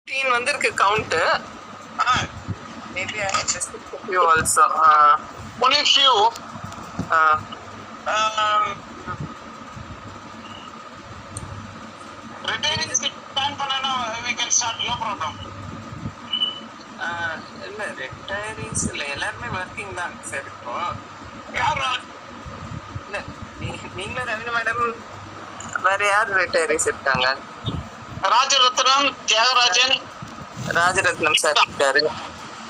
15 வந்திருக்கு count. Maybe I have just few also. Only few. Retirees plan பண்ணனா we can start, no problem. இல்ல ரிட்டையரிஸ் இல்ல, எல்லாருமே working தான் சார். இப்போ யார் இல்ல நீங்களும் ரவினா மேடம், வேற யார் ரிட்டையரிஸ் இருக்காங்க? ராஜரத்னம், தியாகராஜன். ராஜரத்னம் சார் இருக்காரு.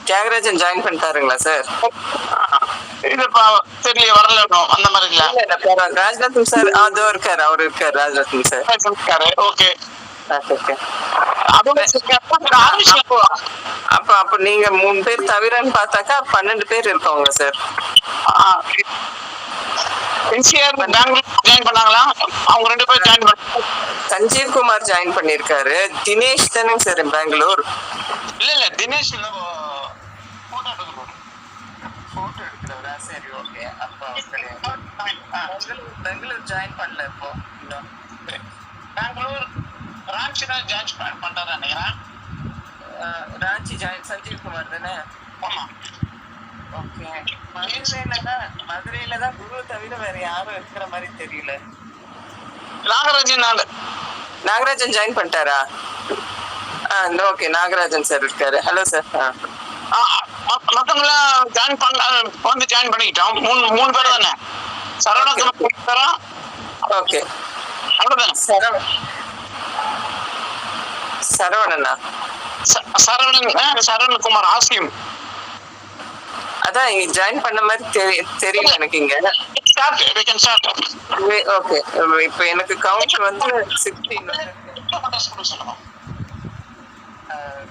தியாகராஜன் ஜாயின் பண்ணிட்டாருங்களா சார்? இது தெரியல, வரல அந்த மாதிரி இல்ல. ராஜரத்னம் சார் அதோ இருக்காரு, அவர் இருக்காரு. ராஜரத்னம் சார் இருக்காரு. ஓகே. அப்ப நீங்க 3 பேர் தவிரன்னு பார்த்தாக்கா 12 பேர் இருக்கவங்க சார். NCR பெங்களூர் ஜாயின் பண்ணாங்களா? அவங்க 2 பேர் ஜாயின் பண்ணாங்க. சஞ்சீவ் குமார் ஜாயின் பண்ணிருக்காரு. தினேஷ் தானே சார் பெங்களூர்? இல்ல தினேஷ் இல்ல, போட்டோ எடுக்கிறவரா? சரி, ஓகே. அப்ப பெங்களூர் ஜாயின் பண்ணல. இப்போ பெங்களூர் ராஞ்சி தான் ஜாயின் பண்றாரு நினைக்கிறேன். ராஞ்சி ஜாயின் சஞ்சீவ் குமார் தானே? ஆமா. ஓகே. மதுரையில தான் குரு தவிர வேற யாரும் இருக்கிற மாதிரி தெரியல. நாகராஜன் ஜாயின் பண்ணிட்டாரா? ஓகே, நாகராஜன் சார் இருக்காரு. Hello sir. மத்தவங்களாம் ஜாயின் பண்ண ஜாயின் பண்ணிக்கிட்டோம். 3 பேர் தானே. சரவணகுமார். ஓகே, அவ்வளவுதானே. சரவணனா? சரவணகுமார் ஆசியம். அதான் ஜாயின் பண்ண மாதிரி தெரியல எனக்கு இங்க. ஓகே, இப்போ எனக்கு கவுண்ட் வந்து 16.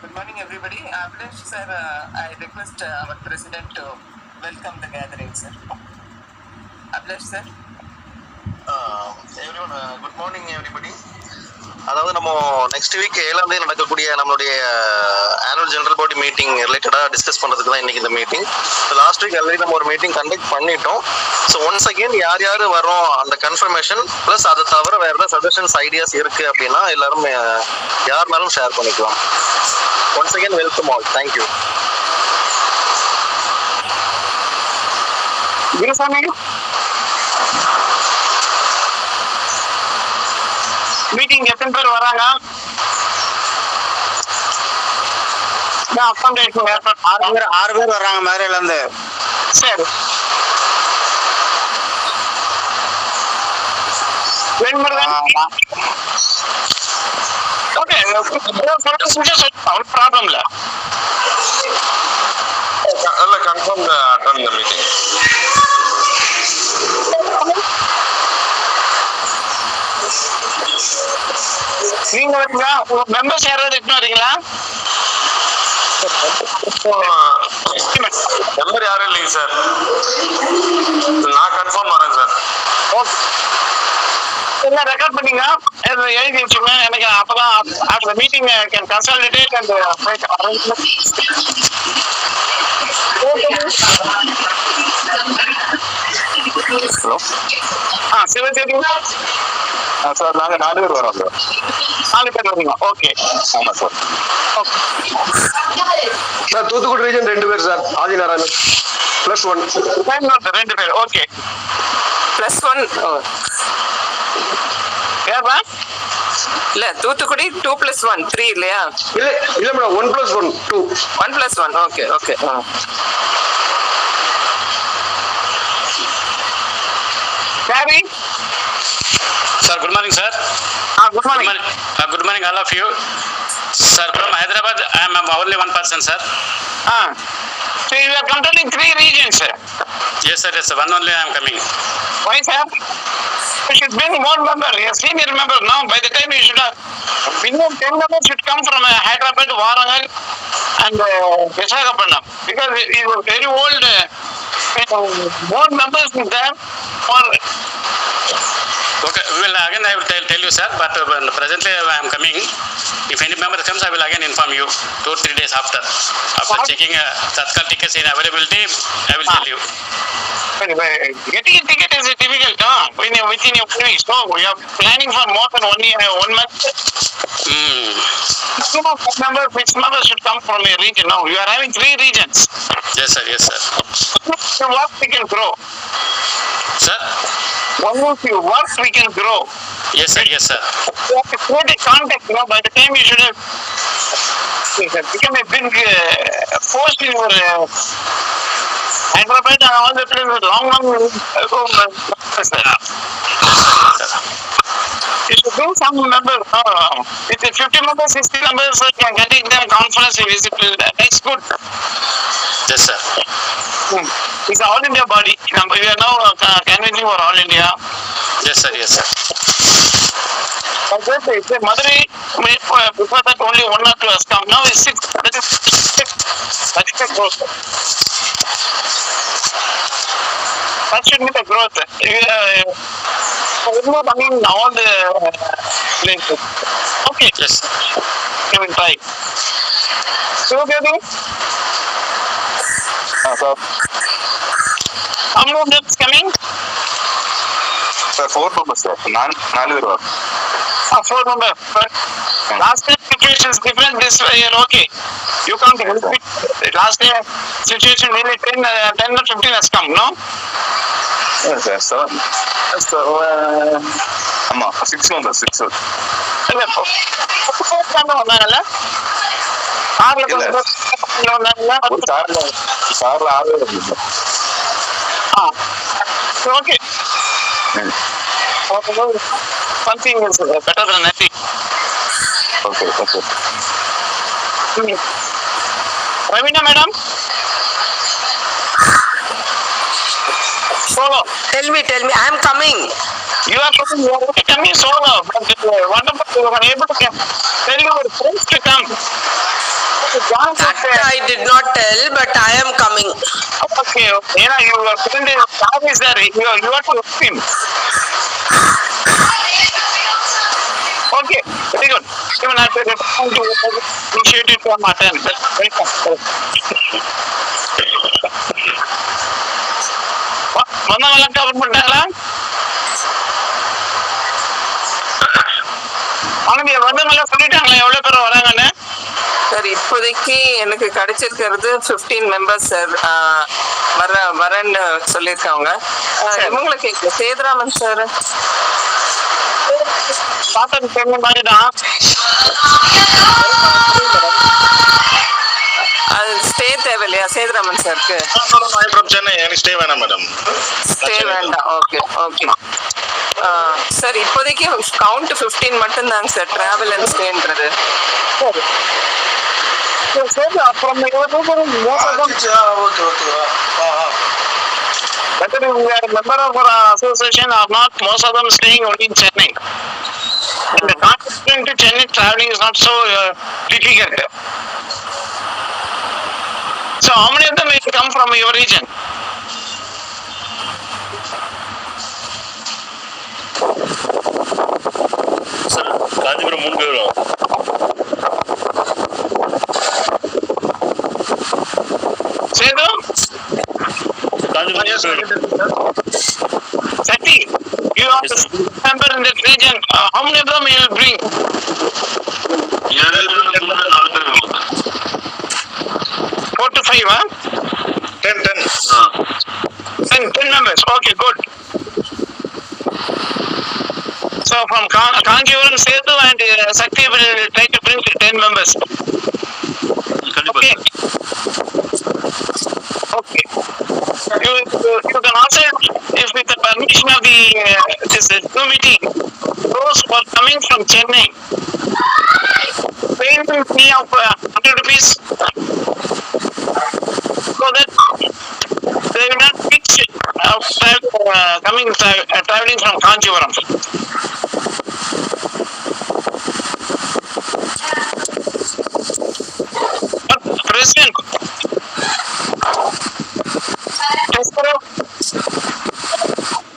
Good morning everybody. Abhilash sir, I request our president to welcome the gathering sir. Abhilash sir. Everyone, good morning everybody. அதாவது நம்ம நெக்ஸ்ட் வீக் 7ஆம் தேதி நடக்கக்கூடிய நம்மளுடைய ஆனுவல் ஜெனரல் பாடி மீட்டிங் ரிலேட்டடாக டிஸ்கஸ் பண்ணுறதுக்கு தான் இன்றைக்கி இந்த மீட்டிங். லாஸ்ட் வீக் ஆல்ரெடி நம்ம ஒரு மீட்டிங் கண்டக்ட் பண்ணிட்டோம். ஸோ ஒன்ஸ் அகெயின் யார் யார் வரோம் அந்த கன்ஃபர்மேஷன் ப்ளஸ் அதை தவிர வேறு ஏதாவது சஜஷன்ஸ் ஐடியாஸ் இருக்குது அப்படின்னா எல்லாரும் யாருனாலும் ஷேர் பண்ணிக்கலாம். Once again welcome all. Thank you. Meeting எத்தனை பேர் வராங்க? 6 பேர் வர்றாங்க மதுரையில இருந்து. சரி, ஓகே, ப்ராப்ளம் இல்ல. கன்ஃபார்ம் அட்டெண்ட் தி மீட்டிங். நீங்க வரீங்களா? உங்க மெம்பர்ஸ் யாராவது இட்டு வரீங்களா? மெம்பர் யாரும் இல்லைங்க சார். நான் கன்ஃபார்ம் வரேன் சார். ஓகே, எல்லாம் ரெக்கார்ட் பண்ணீங்க, எழுதி வச்சுங்க. எனக்கு அப்பதான் after meeting can consolidate and hello. Sivajothi sir, நாங்கள் 4 பேர் வரோம் சார். 4 பேர் வரீங்க. ஓகே. ஆமாம் சார். சார், தூத்துக்குடி ரீஜன் 2 பேர் சார். ஆதிநாராயணன் +1. 2 பேர். ஓகே, +1. ஏப்பா? இல்ல, தூத்துக்குடி 2 + 1 3 இல்லையா? இல்ல madam, 1 + 1 2. 1 + 1. Okay okay. Gary? Sir, good morning, sir. Good morning. Good morning, all of you. Sir, from Hyderabad, I am only one person, sir. So you are controlling 3 regions, sir? Yes, sir. Yes, one only I am coming. Why, sir? You should bring more member, a senior member. Now, by the time you should have, minimum 10 members should come from Hyderabad, Warangal, and Visakhapatnam, because it was very old. More members there for. Okay, again I will tell you, sir, but presently I am coming. If any member comes, I will again inform you 2 or 3 days after checking Tatkal tickets in availability. I will tell you. Getting a ticket is difficult, within your place. So we are planning for more than 1 year, 1 month. maximum six members should come from a region. Now you are having 3 regions. Yes, sir. Yes, sir. What we can grow. Sir? One more few works we can grow. Yes, sir. Yes, sir. You have to create a contact. By the time you should have become a big force in your Hyderabad and all the places with long ago. You should bring some members. With 50 members, 60 members, you can get them conference visit. That's good. Yes, sir. It's all India body. We are now canvassing for all India. Yes, sir. Yes, sir. Madurai, before that only 1 or 2 has come. Now it's 6. That is growth. That should be the growth. All the places. Okay. Yes. We will try. So, baby? How many of them is coming? Sir, 4 members, sir. 4 members. 4 members. But last time situation is different. This year, okay. You can't help it. Last year situation nearly 10 or 15 has come, no? Yes, sir. 7. So, 6 members. 6. வந்தாங்கல்ல okay something is better than nothing. Okay. Ravina madam, solo. Tell me, I am coming. You are coming solo, but wonderful you are able to tell your friends to come. That I did not tell, but I am coming. Okay. Yeah, you are friend is there. You are to him. Okay, very good. Even I to initiate it from Matan. வந்தவங்க cover பண்ணிட்டாங்களா? ஆனந்தியா வந்தவங்க சொல்லிட்டாங்களா எவ்வளவு பேர் வராங்கன்னு? Sir இப்போதைக்கு எனக்கு கிடைச்சிருக்கிறது 15 members sir. வரேன்னு சொல்லியிருக்காங்க. இவங்களை கேட்கல. சேதுராமன் சார் பாத்தது சொன்ன மாதிரி தான். அது ஸ்டே தேவையில்லையா சேதுராமன் சாருக்கு? சென்னை எனக்கு ஸ்டே வேணாம் மேடம். ஸ்டே வேண்டாம். ஓகே. சார் இப்போதைக்கு கவுண்ட் 15 மட்டும்தாங்க சார் டிராவல் அண்ட் ஸ்டேன்றது. அப்புறம் whether you are a member of our association or not, most of them staying only in Chennai. And the connection to Chennai traveling is not so difficult. So how many of them will come from your region? Sir, Kanjipuram 3 பேர் வரும். Sedu? Sati, you are the member in that region. How many of them you will bring? 4 to 5, huh? 10 members. Okay, good. So from Kanjipuram, Sedu and Sakti will try to bring 10 members. Okay. Okay. You can also, if with the permission of this committee, those who are coming from Chennai, pay the fee of 100 rupees, so that they will not fix traveling from Kanjipuram. President,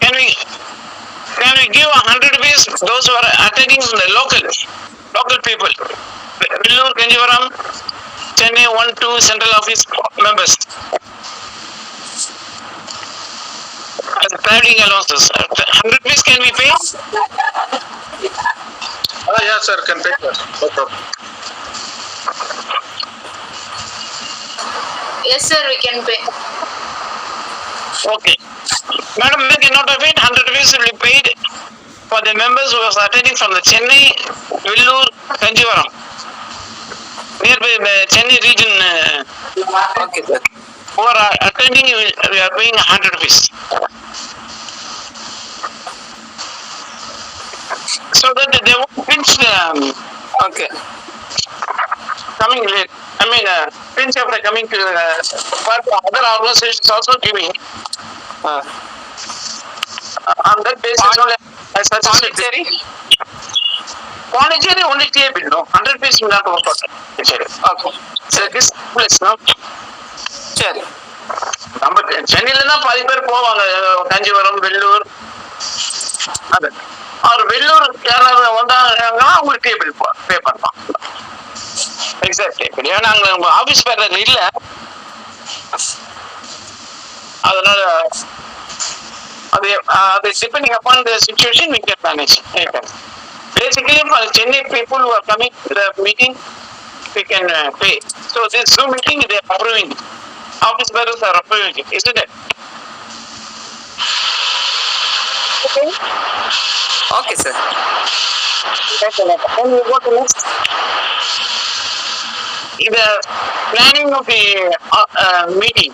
can we give 100 rupees those who are attending the local people? Villur, Kanjipuram, Chennai 1-2 central office members. As traveling allowances, 100 rupees can we pay? Yeah, sir, can pay. No problem. Yes, sir, we can pay. Okay. Madam, make a note of it. 100 rupees will be paid for the members who are attending from the Chennai, Vellore, Kanjivaram. Nearby Chennai region. Okay, sir. Who are attending, we are paying 100 rupees. So that they won't pinch Okay. coming late. I mean, pinch after coming to but other organizations also giving. On that basis, only I suggested. Pondicherry only table, no? 100 rupees will not work out. Okay. So this place, no? சரி. நம்ம சென்னையிலன்னா பாதி பேர் போவாங்க காஞ்சிபுரம் வெள்ளூர் அது அவர் வெள்ளூர் யாராவது வந்தாங்கன்னா அவங்களுக்கு table பே பண்ணலாம் எக்ஸாக்ட் டேபிள் ஏன்னா அங்கே உங்க ஆஃபீஸ் பேர் இல்லை அதனால அது அது depending upon the situation we can manage. Basically for Chennai people who are coming to the meeting we can pay. So this Zoom meeting they are approving. Office bearers are approving it, isn't it? Okay. Okay, sir. Then we go to next. The planning of the meeting.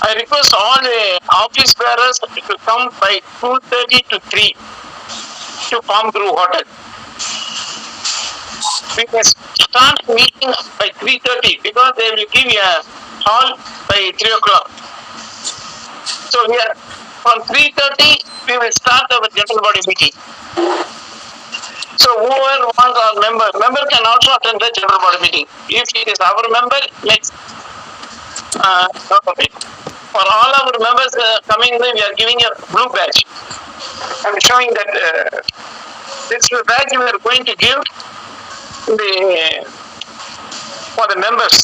I request all the office bearers to come by 2:30 to 3 to Palm Grove Hotel. We can start meeting by 3:30 because they will give a hall by 3 o'clock. So here from 3:30 we will start our general body meeting. So whoever wants our member can also attend the general body meeting. If it is our member, let's for all our members coming in, we are giving a blue badge. I'm showing that this badge we are going to give for the members.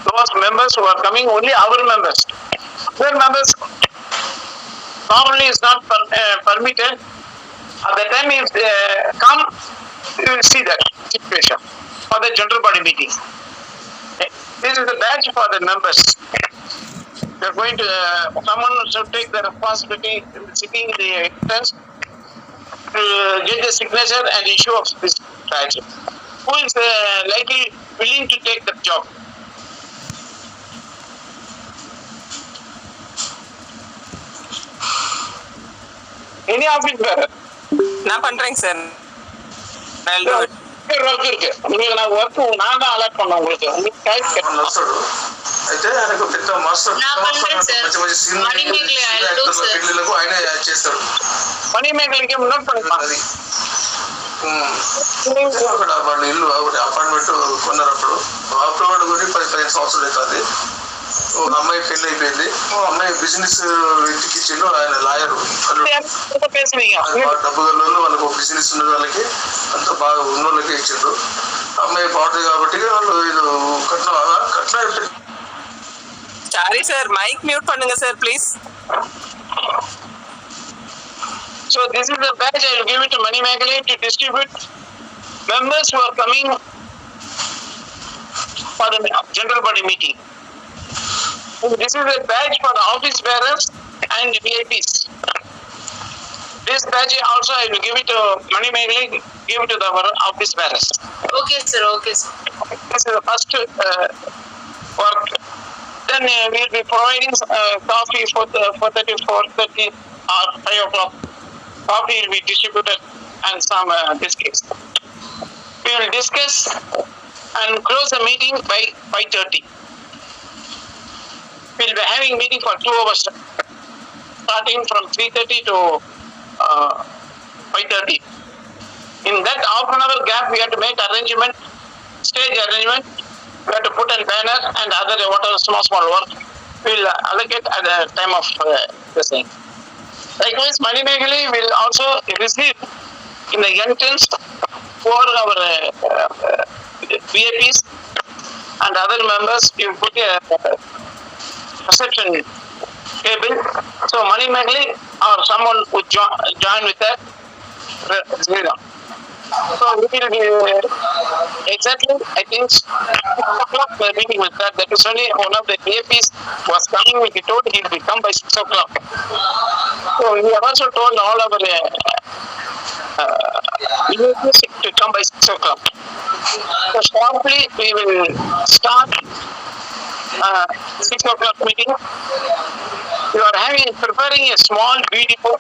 Those members who are coming, only our members. Their members normally is not permitted. At the time if they come, you will see that situation for the general body meeting. This is the badge for the members. We are going to, someone should take the responsibility in sitting in the entrance to get the signature and issue of this badge. Who is likely willing to take that job? Any of it better? நான் பண்றேங்க sir. Work இருக்கு உங்களுக்கு நான் work நான் தான் alert பண்ண உங்களுக்கு అయితే ఆయనకు పెద్ద మాస్టర్ పెళ్లిలకు ఆయన చేస్తాడు మనీ మేకర్కి నోట్ பண்ணிக்கலாம் అక్కడ వాళ్ళ ఇల్లు ఒకటి అపార్ట్మెంట్ కొన్నారు అప్పుడు కొని 10-15 సంవత్సరాలు అవుతుంది ఒక అమ్మాయి పెళ్లి అయిపోయింది అమ్మాయి బిజినెస్ వ్యక్తికి ఇచ్చిండు ఆయన లాయర్ డబ్బు గల్లోళ్ళు వాళ్ళకి ఒక బిజినెస్ ఉన్న వాళ్ళకి అంత బాగా ఉన్న వాళ్ళకి ఇచ్చిండు అమ్మాయి పాడుతుంది కాబట్టి వాళ్ళు ఇది కట్నం சாரி சார் மைக் மியூட் பண்ணுங்க sir please. So this is the badge I will give it to Mani Megale to distribute members who are coming for the general body meeting. And this is a badge for the office bearers and VIPs. This badge also I will give it to Mani Megale, give it to our office bearers. Okay, sir. Okay, sir. This is the first work. Then we will be providing coffee for 4:30 or 5 o'clock. Coffee will be distributed and some biscuits. We will discuss and close the meeting by 5:30. We will be having meeting for 2 hours, starting from 3:30 to 5:30. In that half an hour gap, we have to make arrangement, stage arrangement. We have to put a banner and other whatever small work we will allocate at the time of the thing. Likewise, Mani Megale will also receive in the entrance for our VIPs and other members. You put a reception table. So Mani Megale or someone would join with that. So we will be exactly, I think, 6 o'clock the meeting will start. That is only one of the APs was coming. He told he will come by 6 o'clock. So we have also told all our APs to come by 6 o'clock. So shortly we will start 6 o'clock meeting. We are preparing a small video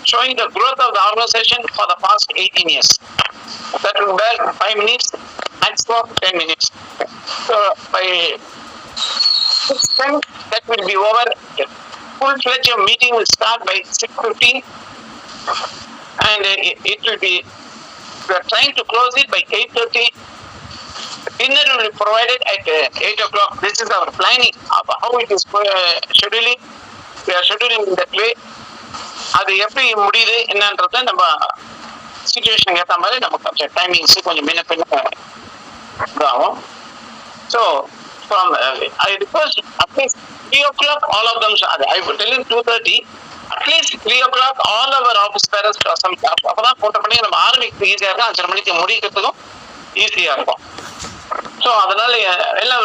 showing the growth of the organization for the past 18 years. That will bear 5 minutes, maximum 10 minutes. So by 6:10, that will be over. Full-fledged meeting will start by 6:15, and it will be. We are trying to close it by 8:30. Dinner will be provided at 8 o'clock. This is our planning of how it is scheduling. We are scheduling in that way. அது எப்படி முடியுது என்னன்றத நம்ம situation ஏற்ற மாதிரி நமக்கு கொஞ்சம் timings கொஞ்சம் முன்ன பின்ன ஆகும். So from I request at least 3 o'clock all of them. I will tell him 2:30. At least 3 o'clock all our office parents அப்பதான் போட்ட பண்ணி நம்ம ஆரம்பிக்கிறது ஈஸியாக இருக்கும். 5:30 மணிக்கு முடிக்கிறதுக்கும் ஈஸியாக இருக்கும். ஸோ அதனால எல்லாம்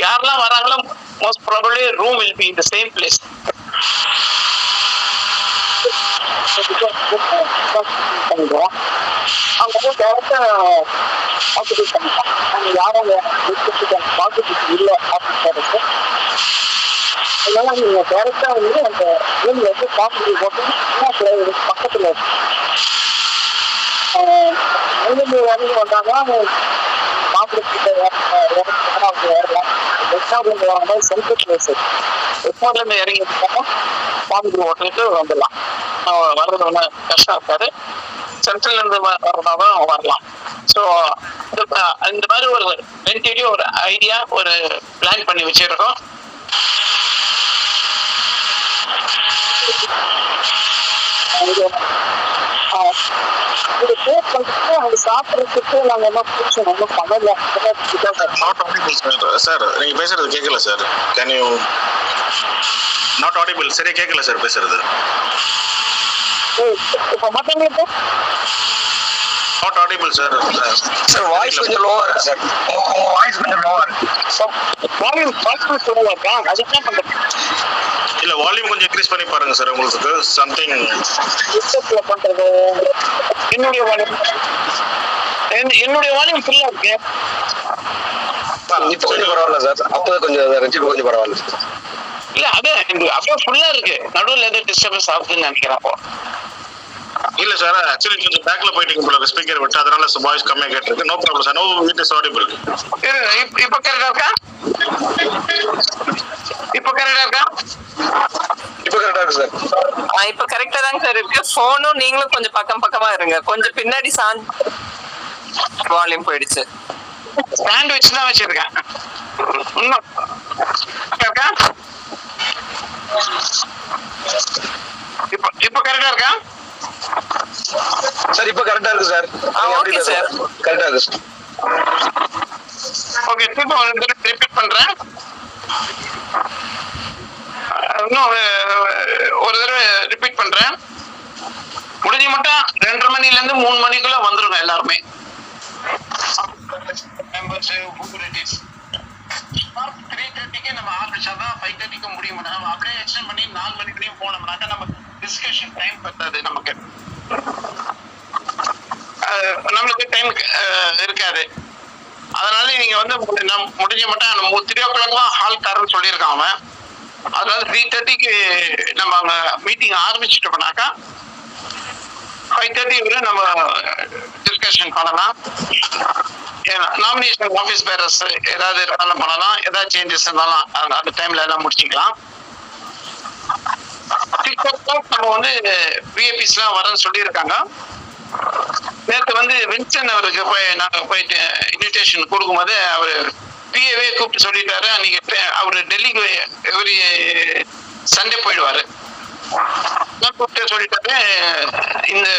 யாரெல்லாம் வராங்களோ most probably room will be in the same place. பண்ணிடுவோம். அவங்க வந்து டேரக்டா ஆக்குபேட் பண்ணிட்டோம். நாங்கள் யாரும் பாசிட்டிவ் இல்லை ஆஃபீஸ். அதனால நீங்கள் டேரக்டா வந்து அந்த ரூம்ல வந்து பாசிட்டிவ் போட்டு பக்கத்தில் வரைக்கும் வந்தாங்கன்னா மாப்பிள்ளை அவங்க வரலாம். எக்ஸாம்ல வரும்போது சென்ட்ரல் பிளேஸ் எக்ஸாம்ல இறங்கி பாசிட்டிவ் ஓட்டுட்டு வந்துடலாம். வர்றது ஒன்றும் கஷ்டம் இருக்காது. சென்ட்ரல் இருந்து வர்றதாதான் வரலாம். ஸோ இந்த மாதிரி ஒரு டென்டேட்டிவ் ஒரு ஐடியா ஒரு பிளான் பண்ணி வச்சிருக்கோம். அவங்க சாப்பிட்றதுக்கு நாங்கள் என்ன பிடிச்சோம் ஒன்றும் பண்ணல. சார் நீங்க பேசுறது கேட்கல sir. Can you not audible? சரியா கேட்கல சார் பேசுறது. இப்போ மற்றவங்களுக்கு not audible sir. Sir voice கொஞ்சம் லோவா இருக்கு சார். வாய்ஸ் கொஞ்சம் லோவா இருக்கு. வால்யூம் சொல்லுங்க இருக்கா அதுதான் பண்ணுறது. இல்ல வால்யூம் கொஞ்சம் இன்க்ரீஸ் பண்ணி பாருங்க சார். உங்களுக்கு சம்திங் பண்றது. என்னுடைய வால்யூம் ஃபுல்லா இருக்கு. இப்போ கொஞ்சம் பரவாயில்ல சார். அப்போதான் கொஞ்சம் கொஞ்சம் பரவாயில்ல. இல்ல அது அப்படியே ஃபுல்லா இருக்கு. நடுவில் எதாவது டிஸ்டர்பன்ஸ் ஆகுதுன்னு நினைக்கிறேன். இல்ல சார் ஆக்சுவலி கொஞ்சம் பேக்ல போயிட்டு போல ஸ்பீக்கர் விட்டு அதனால வாய்ஸ் கம்மியா கேட்டிருக்கு. No problem sir. No it is audible. இப்போ கரெக்டா இருக்கா? இப்போ கரெக்டா இருக்கா? இப்போ கரெக்டா இருக்கு சார். இப்ப கரெக்டா தாங்க சார் இருக்கு. போனும் நீங்களும் கொஞ்சம் பக்கமா இருங்க. கொஞ்சம் பின்னாடி வால்யூம் போயிடுச்சு. சாண்ட்விச் தான் வச்சிருக்கேன். இன்னும் இருக்கா? இப்போ கரெக்டா இருக்கா சார்? இப்போ கரெக்டா இருக்கு சார். Okay sir. கரெக்டா இருக்கு சார். ஓகே திரும்ப ரிப்பீட் பண்றேன். இன்னும் ஒரு தடவை ரிப்பீட் பண்றேன். முடிஞ்ச மட்டும் 2:30 மணிலேருந்து 3 மணிக்குள்ள வந்துருங்க எல்லாருமே. 3:30க்கு நம்ம ஆரம்பிச்சாதான் 5:30க்கு முடியும். நம்ம அப்படியே எக்ஸ்டெண்ட் பண்ணி 4 மணிக்குள்ளேயும் போனோம்னாக்கா நம்ம டிஸ்கஷன் டைம் பத்தாது. நம்மளுக்கு டைம் இருக்காது. அதனால நீங்க வந்து முடிஞ்ச மட்டும் 3 o'clock ஹால் காரன்னு சொல்லியிருக்கான் அவன். அதனால 3:30க்கு நம்ம அங்க மீட்டிங் ஆரம்பிச்சுட்டோம்னாக்கா 5:30 வரை நம்ம டிஸ்கஷன் பண்ணலாம். நாமினேஷன் ஆஃபீஸ் பேரர்ஸ் ஏதாவது இருந்தாலும் பண்ணலாம். ஏதாவது சேஞ்சஸ் இருந்தாலும் அந்த டைம்ல எல்லாம் முடிச்சுக்கலாம். 6 o'clock நம்ம வந்து விஐபிஸ் எல்லாம் வரன்னு சொல்லியிருக்காங்க. நேற்று வந்து வின்சன் அவருக்கு நாங்கள் போயிட்டு இன்விடேஷன் கொடுக்கும்போது அவர் பிஏவே கூப்பிட்டு சொல்லிட்டாரு. அன்னைக்கு அவர் டெல்லிக்கு எவ்ரி சண்டே போயிடுவாரு. கூப்பிட்டு சொல்லிட்டாரு இந்த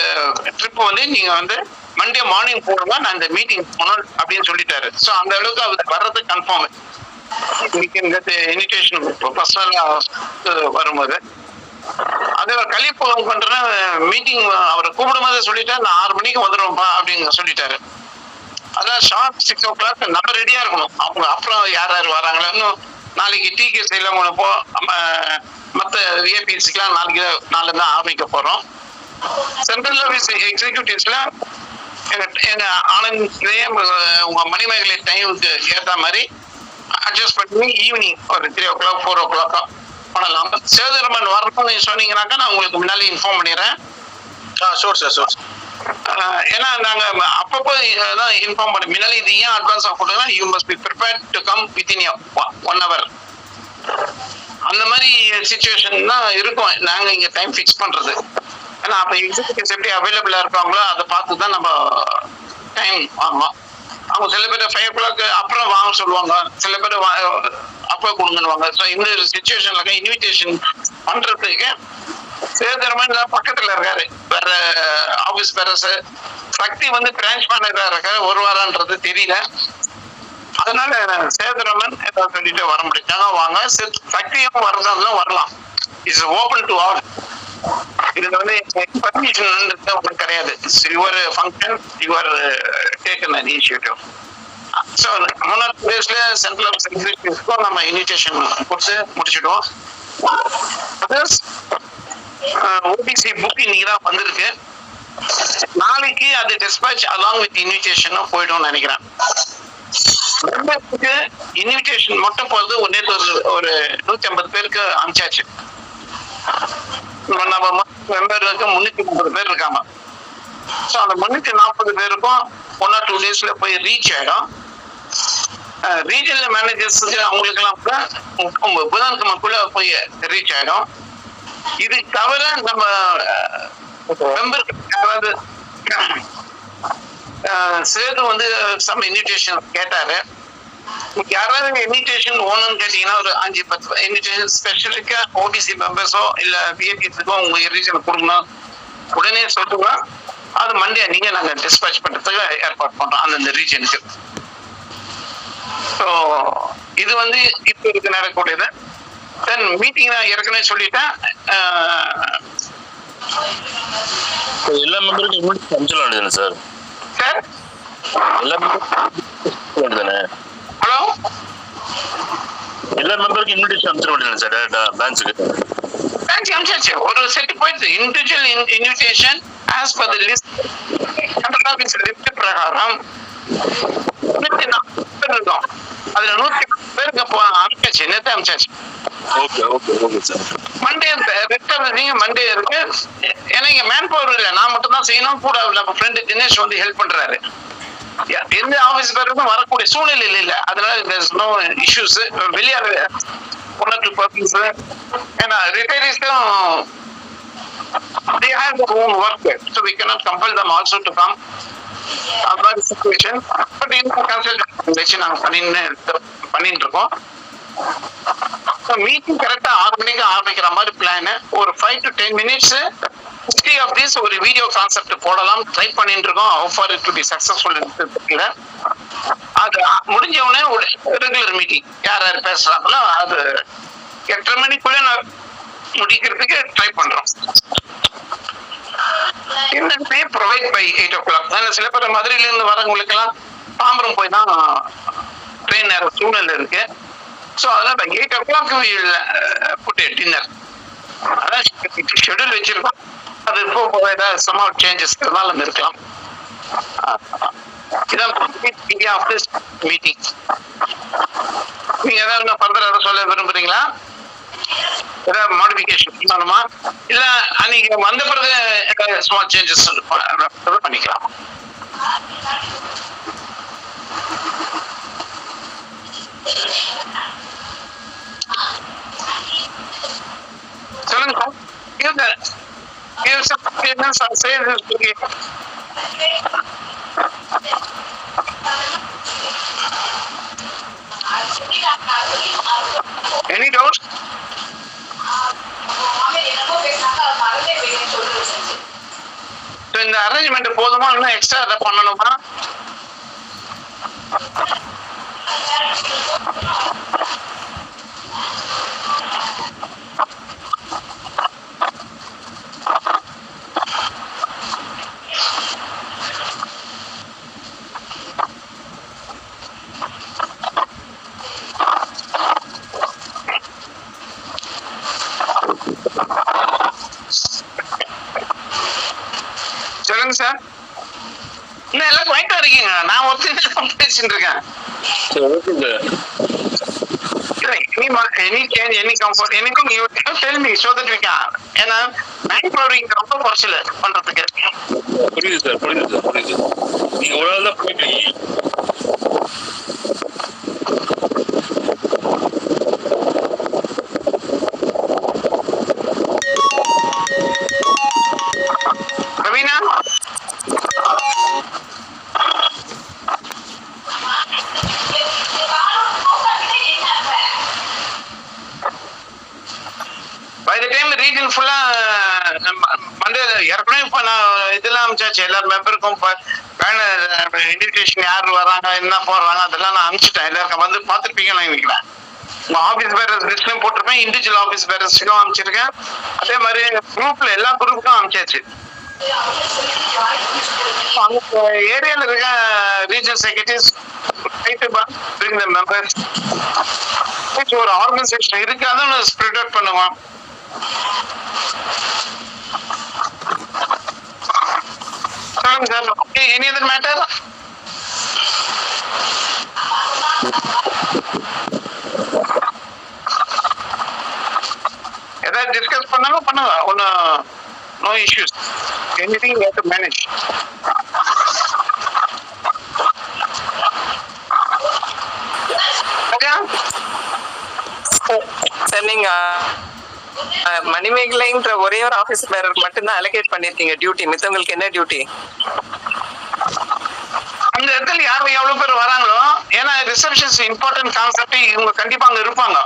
ட்ரிப் வந்து நீங்க வந்து மண்டே மார்னிங் போடுங்க, நான் இந்த மீட்டிங் போனோம் அப்படின்னு சொல்லிட்டாரு. ஸோ அந்த அளவுக்கு அவருக்கு வர்றது கன்ஃபார்ம். இன்னைக்கு இந்த இன்விடேஷன் பர்சனலா வரும்போது அதே கலிப்பு பண்றேன் மீட்டிங் அவரை கூப்பிடும்போது சொல்லிட்டேன், நான் 6 மணிக்கு வந்துடுவோம்ப்பா அப்படின்னு சொல்லிட்டாரு. அதான் ஷார்ப் 6 o'clock நம்ம ரெடியா இருக்கணும். அவங்க அப்புறம் யார் யார் வராங்களோ, இன்னும் நாளைக்கு டிகேஸ் எல்லாம் போ மற்ற விஐபிஎஸ்சிக்கெல்லாம் நாளை தான் ஆரம்பிக்க போறோம். சென்ட்ரல் சர்வீஸ் எக்ஸிக்யூட்டிவ்ஸ்ல எங்க ஆனந்த்லயே உங்க மணிமேகலை டைமுக்கு ஏற்ற மாதிரி அட்ஜஸ்ட் பண்ணி ஈவினிங் ஒரு 3 o'clock 4 o'clock பண்ணலாம். சேதுராமன் வரணும்னு சொன்னீங்கன்னாக்கா நான் உங்களுக்கு முன்னாலே இன்ஃபார்ம் பண்ணிடுறேன். Sure sir, sure. ஏன்னா நாங்க அப்பப்போ தான் இன்ஃபார்ம் பண்ண முன்னாலே இது ஏன் அட்வான்ஸா கொடுங்க, you must be prepared to come within 1 hour. அந்த மாதிரி சிச்சுவேஷன் தான் இருக்கும் நாங்க இங்க டைம் ஃபிக்ஸ் பண்றது. ஏன்னா அப்ப எக்ஸிக்யூட்டிவ்ஸ் எப்படி அவைலபிளா இருப்பாங்களோ அதை பார்த்து தான் நம்ம டைம் வாங்கலாம். அவங்க சில பேர் 5 o'clock அப்புறம் வாங்க சொல்லுவாங்க, சில பேர் அப்போ கொடுங்கன்னுவாங்க. ஸோ இந்த சிச்சுவேஷன்ல இன்விடேஷன் பண்றதுக்கு சேதுராமன் பக்கத்துல இருக்காரு, வேற ஆபீஸ் பேரஸ் சக்தி பிரான்ச் மேனேஜரா இருக்காரு, ஒரு வாரம்ன்றது தெரியல. அதனால சேதுராமன் ஏதாவது சொல்லிட்டு வர முடிச்சாங்க வாங்க, சக்தியும் வரதான் வரலாம். It's open to all. இதுல பர்மிஷன் உங்களுக்கு கிடையாது. Your function, your taken an initiative. So 3 டேஸ்ல சென்ட்ரல் ஆஃப் எக்ஸிக்யூட்டிவ்ஸ்க்கும் நம்ம இன்விடேஷன் கொடுத்து முடிச்சிடுவோம். ஓபிசி புக் இன்னைக்கு தான் வந்திருக்கு. நாளைக்கு அது டிஸ்பேச் அலாங் வித் இன்விடேஷனும் போயிடும் நினைக்கிறேன். இன்விடேஷன் மட்டும் போது ஒரு 150 பேருக்கு அனுப்பிச்சாச்சு. நம்ம மெம்பருக்கு 330 பேர் இருக்காங்க. ஸோ அந்த 340 பேருக்கும் 1 or 2 daysல போய் ரீச் ஆயிடும். ரீஜனல் மேனேஜர்ஸுக்கு அவங்களுக்கெல்லாம் கூட புதன்கிழமைக்குள்ள போய் ரீச் ஆயிடும். இது தவிர நம்ம மெம்பருக்கு யாராவது சேது சம் இன்விடேஷன் கேட்டாரு. யாராவது இன்விடேஷன் ஓணுன்னு கேட்டீங்கன்னா ஒரு 5-10 இன்விடேஷன் ஸ்பெஷலுக்கு ஓபிசி மெம்பர்ஸோ இல்ல விஐபிஎஸ்க்கோ உங்க ரீஜனை கொடுக்கணும் உடனே சொல்லுங்க. அது மண்டே நீங்க நாங்க டிஸ்பேச் பண்றதுக்கு ஏற்பாடு பண்றோம் அந்தந்த ரீஜனுக்கு. ஸோ இது இப்போ இதுக்கு நடக்கக்கூடியது. தென் மீட்டிங் நான் ஏற்கனவே சொல்லிட்டேன். எல்லா மெம்பருக்கும் இன்விடேஷன் அனுப்பிச்சிடலாம் சார். சார் எல்லா மெம்பருக்கும் ஹலோ, எல்லா மெம்பருக்கும் இன்விடேஷன் அனுப்பிச்சிட வேண்டியது சார் டேரக்டா பேங்க்ஸுக்கு. பேங்க் அனுப்பிச்சாச்சு, ஒரு செட் போயிடுது. Individual invitation as per the list list பிரகாரம் 140 பேர் இருக்கும். அதுல 110 பேருக்கு அனுப்பிச்சாச்சு, நேற்று அனுப்பிச்சாச்சு. Okay okay okay sir. Monday Monday இருக்கு. ஏன்னா இங்க மேன் பவர் இல்லை, நான் மட்டும் தான் செய்யணும். கூட நம்ம ஃப்ரெண்டு தினேஷ் ஹெல்ப் பண்றாரு. எந்த ஆபீஸ் பேருக்கும் வரக்கூடிய சூழ்நிலை இல்லை. அதனால நோ இஷ்யூஸ். வெளியே 1 or 2 persons, ஏன்னா ரிட்டையரிஸ்க்கும் they have their own work, so we cannot compel them also to come. That's the situation. But in the consultation நாங்க பண்ணிட்டு இருக்கோம். மீட்டிங் கரெக்டா 6 மணிக்கு ஆரம்பிக்கிற மாதிரி பிளான். ஒரு 5 to 10 minutes history of this ஒரு வீடியோ கான்செப்ட் போடலாம் ட்ரை பண்ணிட்டு இருக்கோம். how far it to be successful தெரியல. அது முடிஞ்ச உடனே ஒரு ரெகுலர் மீட்டிங் யார் யார் பேசுறாங்களோ அது 8:30 மணிக்குள்ள முடிக்கிறதுக்கு ட்ரை பண்றோம். என்னன்னு ப்ரொவைட் பை 8 o'clock. சில பேர் மதுரையில இருந்து வரவங்களுக்கு எல்லாம் தாம்பரம் போய் தான் ட்ரெயின் நேர சூழ்நிலை இருக்கு. ஸோ அதெல்லாம் பை 8 o'clock புட்டு டின்னர் அதான் ஷெடியூல் வச்சிருக்கோம். அது இப்போ ஏதாவது சம் சேஞ்சஸ் இருந்தாலும் இருக்கலாம். இதான் ஐடியா ஆஃப் திஸ் மீட்டிங். நீங்க ஏதாவது ஃபர்தர் சொல்ல விரும்புறீங்களா? ஏதாவது மாடிஃபிகேஷன் பண்ணணுமா? இல்ல அன்னைக்கு வந்த பிறகு ஏதாவது ஸ்மால் சேஞ்சஸ் பண்ணிக்கலாம். சொல்லுங்க. Any doubts? இந்த அரேஞ்ச்மெண்ட் போதுமா, இன்னும் எக்ஸ்ட்ரா அதை பண்ணணுமா? சொல்லுங்க சார். இன்னும் எல்லாம் குவைட்டா இருக்கீங்க, நான் ஒருத்தர் பேசிட்டு இருக்கேன். Okay sir. Any change, any comfort, anything you tell me so that we can. ஏன்னா manpower இங்க ரொம்ப குறைச்சல பண்றதுக்கு. புரியுது சார், புரியுது சார், புரியுது. நீங்க ஒரு நாள் தான் போயிட்டீங்க. Raveena by the time region ஃபுல்லா வந்து ஏற்கனவே இப்போ நான் இதெல்லாம் அனுப்பிச்சாச்சு எல்லா மெம்பருக்கும். இன்விடேஷன் யார் வராங்க என்ன போடுறாங்க அதெல்லாம் நான் அனுப்பிச்சிட்டேன். எல்லாருக்கும் வந்து பார்த்துருப்பீங்கன்னு நினைக்கிறேன். உங்க ஆஃபீஸ் பேரர்ஸ் லிஸ்ட்லையும் போட்டிருப்பேன், இண்டிவிஜுவல் ஆஃபீஸ் பேரர்ஸுக்கும் அனுப்பிச்சிருக்கேன். அதே மாதிரி குரூப்ல எல்லா குரூப்புக்கும் அனுப்பிச்சாச்சு. அந்த ஏரியால இருக்க ரீஜனல் செக்ரட்டரிஸ் மெம்பர்ஸ் ஒரு ஆர்கனைசேஷன் இருக்கு, அதை ஸ்ப்ரெட் அவுட் பண்ணுவோம். சொல்லுங்க sir. Okay, any other matter? ஏதாவது டிஸ்கஸ் பண்ணாலும் பண்ணுங்க, ஒன்றும் no issues. Anything you have to manage. Sir நீங்க மணிமேகலைன்ற ஒரே ஒரு ஆபீஸ் பேரர் மட்டும்தான் அலோகேட் பண்ணிருக்கீங்க டியூட்டி. மித்தவங்களுக்கு என்ன டியூட்டி? அந்த இடத்துல யார் எவ்வளவு பேர் வராங்களோ, ஏன்னா ரிசப்ஷன்ஸ் இம்பார்ட்டன்ட் கான்செப்ட், இவங்க கண்டிப்பா அங்க இருப்பாங்க.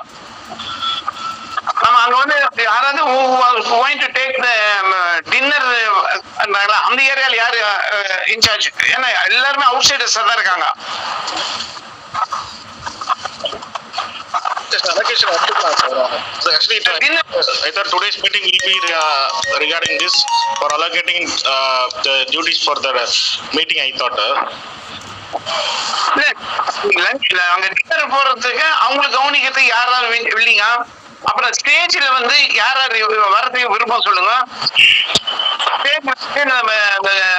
நம்ம அங்க வந்து யாராவது going to take the dinner அந்த ஏரியால யாரு இன்சார்ஜ்? ஏன்னா எல்லாருமே அவுட் சைடர்ஸ் தான் இருக்காங்க. allocation எடுத்துக்கலாம் sir. So actually I thought today's meeting will be regarding this for allocating the duties for the meeting. I thought அங்க டின்னர் போறதுக்கு அவங்களுக்கு கவனிக்கிறதுக்கு யாராவது இல்லைங்க. அப்புறம் ஸ்டேஜ்ல வந்து யார் வரதுக்கு விருப்பம் சொல்லுங்க.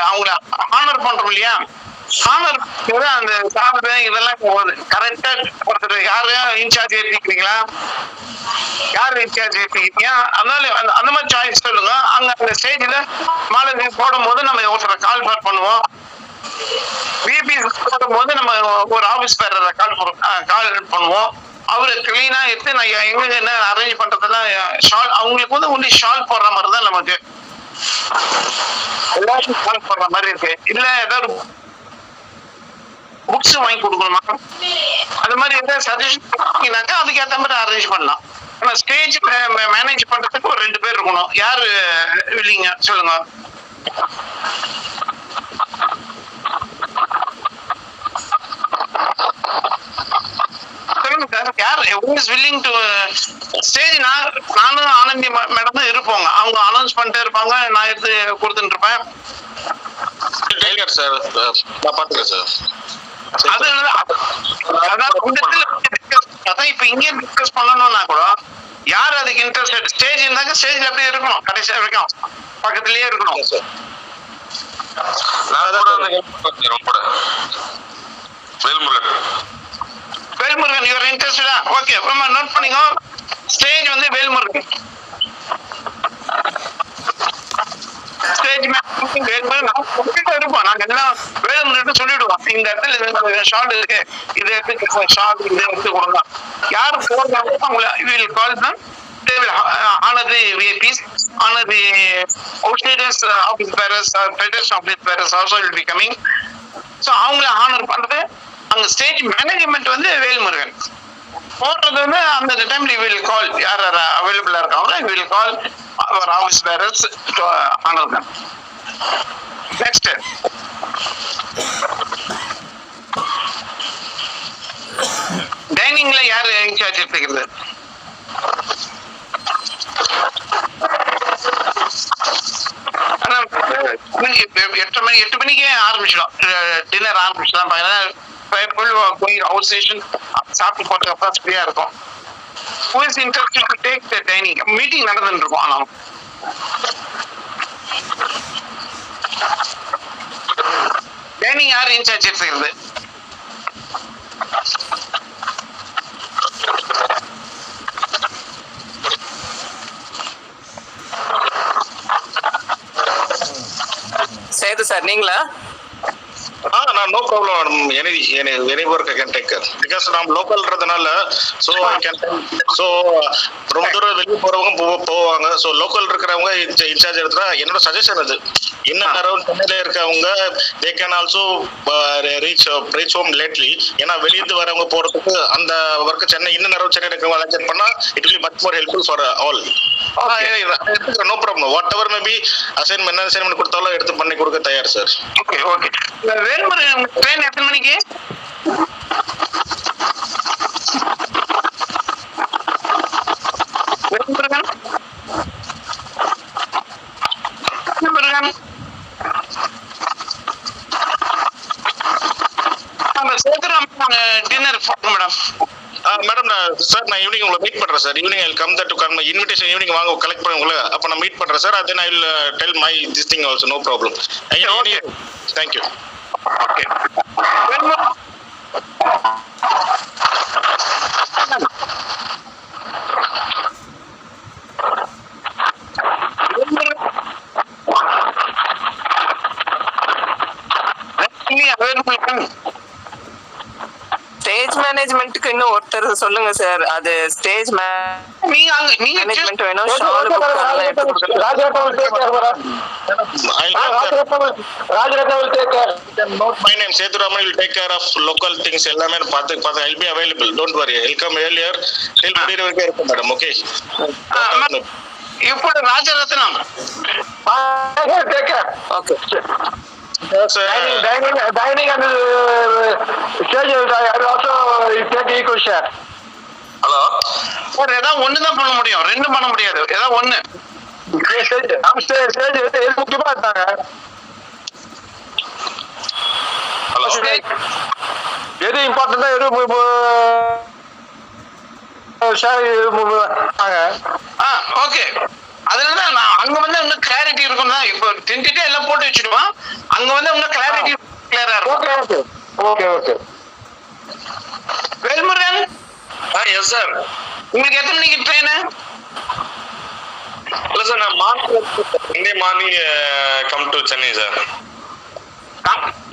அவங்கள ஆனர் பண்றோம் இல்லையா, ஆனர் அந்த சாப்பிடு இதெல்லாம் போகுது கரெக்டா. ஒருத்தர் யாரு இன்சார்ஜ் ஏற்றிக்கிறீங்களா, யாரு இன்சார்ஜ் ஏற்றிக்கிறீங்க, அதனால அந்த மாதிரி சாய்ஸ் சொல்லுங்க. அங்க அந்த ஸ்டேஜ்ல மாலை போடும் போது நம்ம ஒருத்தரை கால் பேக் பண்ணுவோம். விபி போடும் போது நம்ம ஒரு ஆபீஸ் பேரரை கால் பண்ணுவோம். அவரு கிளீனா எடுத்து நான் எங்க என்ன அரேஞ்ச் பண்றதெல்லாம் ஷால், அவங்களுக்கு வந்து ஒன்லி ஷால் போடுற மாதிரி தான் நமக்கு எல்லாருக்கும் ஷால் போடுற மாதிரி இருக்கு. இல்ல ஏதாவது புக்ஸ் வாங்கி கொடுக்கணுமா, அது மாதிரி ஏதாவது சஜஷன் அதுக்கு ஏற்ற மாதிரி அரேஞ்ச் பண்ணலாம். ஆனா ஸ்டேஜ் மேனேஜ் பண்றதுக்கு ஒரு 2 பேர் இருக்கணும். யாரு இல்லைங்க சொல்லுங்க. யார் இஸ் willing to ஸ்டேஜ்? நானும் ஆனந்தி மேடம் தான் இருப்போங்க. அவங்க அனௌன்ஸ் பண்ணிட்டே இருப்பாங்க, நான் எடுத்து கொடுத்துட்டு இருப்பேன். சார் நான் பாத்துக்கிறேன் சார். அதான் இப்ப இங்கே டிஸ்கஸ் பண்ணணும்னா கூட யார் அதுக்கு இன்ட்ரெஸ்டட், ஸ்டேஜ் இருந்தாங்க ஸ்டேஜ்ல அப்படியே இருக்கணும், கடைசி வரைக்கும் பக்கத்துலயே இருக்கணும். வேல்முருகன் யூஆர் இன்ட்ரெஸ்டடா? ஓகே, நோட் பண்ணிக்கோ. ஸ்டேஜ் வந்து வேல்முருகன், ஸ்டேஜ் வேல்முருகன் இருப்போம். நாங்க எல்லாம் வேல்முருகன் சொல்லிடுவோம், இந்த இடத்துல ஷார்ட் இருக்கு, இது எடுத்து ஷார்ட் இது எடுத்து கொடுங்க. யாரு போறாங்க அவங்கள வில் கால் தான். They will honor the VIPs, honor the outsiders, office bearers, federation office bearers also will be coming. So அவங்கள ஹானர் பண்றது அங்க ஸ்டேஜ் மேனேஜ்மெண்ட் வந்து வேல்முருகன் போடுறது வந்து அந்த டைம்ல வில் கால் யார் அவைலபிளா இருக்காங்களோ will call our office bearers to honour them. Next டைனிங்ல யாரு இன்சார்ஜ் எடுத்துக்கிறது? ஆனா 8 மணிக்கே ஆரம்பிச்சிடும், டின்னர் ஆரம்பிச்சிடலாம். போய் அவுட் ஸ்டேஷன் சாப்பிட்டு போறதுக்கு அப்புறம் ஃப்ரீயா இருக்கும். Who is interested to take the dining? Meeting நடந்துட்டு இருக்கும். ஆனால் டைனிங் யார் இன்சார்ஜ் எடுத்துக்கிறது? சேது சார் நீங்களா? நான் no problem any work I can take care because நாம் லோக்கல்ன்றதுனால ஸோ ஐ கேன் ஸோ ரொம்ப தூரம் வெளியே போறவங்க போவாங்க. ஸோ லோக்கல் இருக்கிறவங்க இன்சார்ஜ் எடுத்துட்டா என்னோட சஜஷன் அது. இன்னும் அரௌண்ட் சென்னையில இருக்கவங்க they can also reach home lately. ஏன்னா வெளியிருந்து வரவங்க போறதுக்கு அந்த ஒர்க் சென்னை இன்னும் அரௌண்ட் சென்னை இருக்கிறவங்க அலஞ்சன் பண்ணா it will much more helpful for all. No problem. Whatever maybe assignment கொடுத்தாலும் எடுத்து பண்ணி கொடுக்க தயார் sir. Okay okay. Velmurugan train எத்தனை மணிக்கு? Velmurugan Velmurugan Sethuram dinner madam. Madam sir நான் ஈவினிங் உங்களை மீட் பண்றேன் sir. Evening I will come to come invitation evening வாங்க கலெக்ட் பண்ணி உங்களை அப்போ நான் மீட் பண்றேன் sir. Then I will tell my this thing also. No problem. Thank you. Okay. Stage மேனேஜ்மெண்ட்டுக்கு இன்னும் ஒருத்தர் சொல்லுங்க சார். அது ஸ்டேஜ் மேனேஜ்மெண்ட் வேணும். Shall My name Sethuraman will take care of local things. எல்லாமே பார்த்து I'll be available. Don't worry. I'll come earlier. Till முடிய வரைக்கும் இருப்பேன் மேடம். ஓகே. ఇప్పుడు Rajaratnam. Okay. Dining and schedule also take equal share. Hello sir ஏதாவது ஒண்ணுதான் பண்ண முடியும், ரெண்டும் பண்ண முடியாது. ஏதாவது ஒண்ணு. முக்கியமா இருந்தாங்க. ஹலோ எது இம்பார்ட்டன்டா எது ஓகே. அதனாலதான் நான் அங்க வந்து இன்னும் கிளாரிட்டி இருக்கும் தான். இப்போ டென்டேட்டா எல்லாம் போட்டு வச்சுடுவோம். அங்க வந்து இன்னும் கிளாரிட்டி கிளியரா இருக்கும். Okay okay okay okay. Velmurugan yes sir. உங்களுக்கு எத்தனை மணிக்கு ட்ரெயின்? இல்ல சார் நான் morning come to Chennai sir.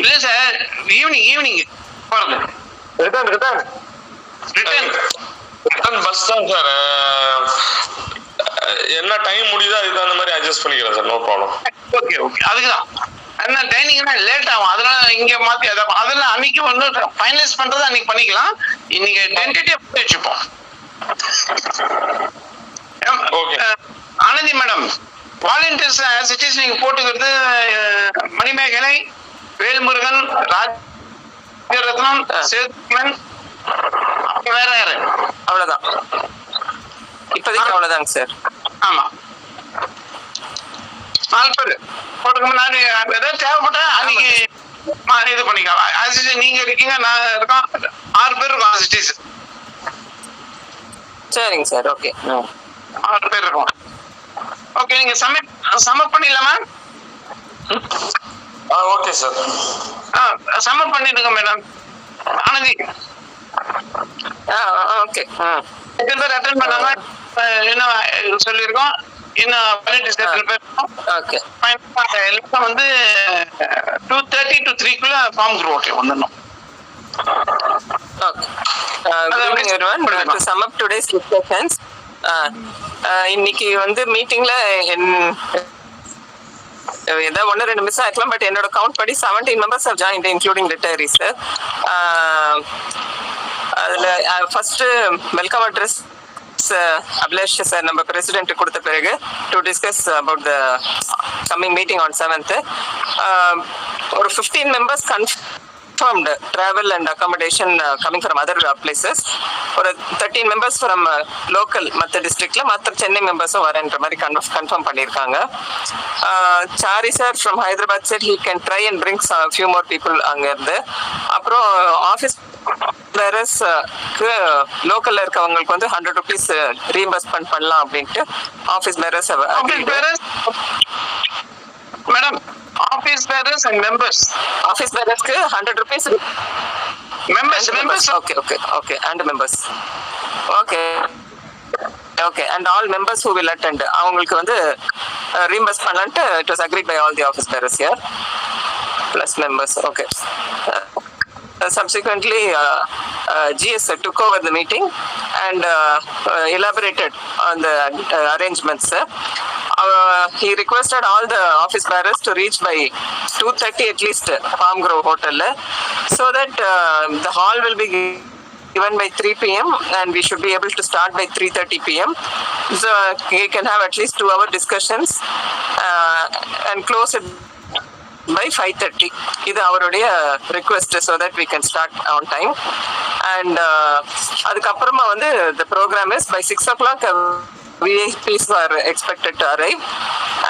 இல்ல சார் ஈவினிங் போறது. ரிட்டர்ன் பஸ் தான் சார். என்ன டைம் முடியுதோ அதுக்கு அந்த மாதிரி அட்ஜஸ்ட் பண்ணிக்கிறேன் sir. No problem. Okay okay. அதுக்குதான் என்ன ட்ரைனிங்னா லேட் ஆகும். அதனால இங்க மாத்தி அதெல்லாம் அன்னைக்கு வந்து ஃபைனலைஸ் பண்றது அன்னைக்கு பண்ணிக்கலாம். இன்னைக்கு டென்டேட்டிவ் வச்சுப்போம். ஆனந்தி மேடம் வாலண்டியர்ஸ் சிட்டிஸ் நீங்க போட்டுக்கிறது மணிமேகலை, வேல்முருகன், ராஜரத்னம், சேதுராமன், வேற யாரு? அவ்வளவுதான் இப்போதைக்கு. அவ்வளவுதாங்க சார். ஆமா 4 பேர் போட்டுக்கணும். நான் ஏதாவது தேவைப்பட்டா அன்னைக்கு இது பண்ணிக்கலாம். நீங்க இருக்கீங்க, நான் இருக்கோம், 6 பேர் இருக்கோம் சிட்டிஸ். சரிங்க சார். ஓகே 6 பேர் இருக்கோம். ஓகே நீங்க சப்மிட் பண்ணிடலாமா? Okay sir. சப்மிட் பண்ணிடுங்க மேடம். ஆனந்தி ஓகே. எத்தனை பேர் அட்டென்ட் பண்ணாங்க என்ன சொல்லியிருக்கோம். இன்னும் ஓகே. எல்லாம் வந்து 2:30 to 3 ஃபார்ம் குரூப் வந்துடணும். Okay. Good evening everyone. To sum up today's discussions, இன்னைக்கு வந்து மீட்டிங்ல ஏதாவது 1-2 மிஸ் ஆயிருக்கலாம். பட் என்னோட கவுண்ட் படி 17 members have joined, including retirees. அதுல first welcome address Abilesh sir நம்ம பிரசிடென்ட் கொடுத்த பிறகு to discuss about the coming meeting on 7th. ஒரு 15 members confirmed travel and accommodation coming from other places. ஒரு 13 members from local மற்ற டிஸ்ட்ரிக்ட்ல, மற்ற சென்னை மெம்பர்ஸும் வரன்ற மாதிரி கன்ஃபார்ம் பண்ணியிருக்காங்க. Sorry sir from Hyderabad said he can try and bring few more people அங்க இருந்து. அப்புறம் ஆஃபீஸ் பேரஸ் லோக்கல்ல இருக்கவங்களுக்கு வந்து 100 rupees ரீஇம்பர்ஸ்மெண்ட் பண்ணலாம் அப்படின்ட்டு office bearers madam Office bearers and members. Office பேரர்ஸ்க்கு 100 rupees. Members. Okay. And members. Okay. And all members who will attend, அவங்களுக்கு வந்து reimburse பண்ணலான்ட்டு it was agreed by all the office bearers here. Plus members. Okay. Subsequently, GS took over the meeting and elaborated on the arrangements. He requested all the office bearers to reach by 2:30 at least Palm Grove Hotel, so that the hall will be given by 3 p.m. and we should be able to start by 3:30 p.m. So we can have at least 2-hour discussions and close it by 5:30. இது அவருடைய request, so that we can start on time. And அதுக்கப்புறமா வந்து the program is by 6 o'clock VIPs are expected to arrive,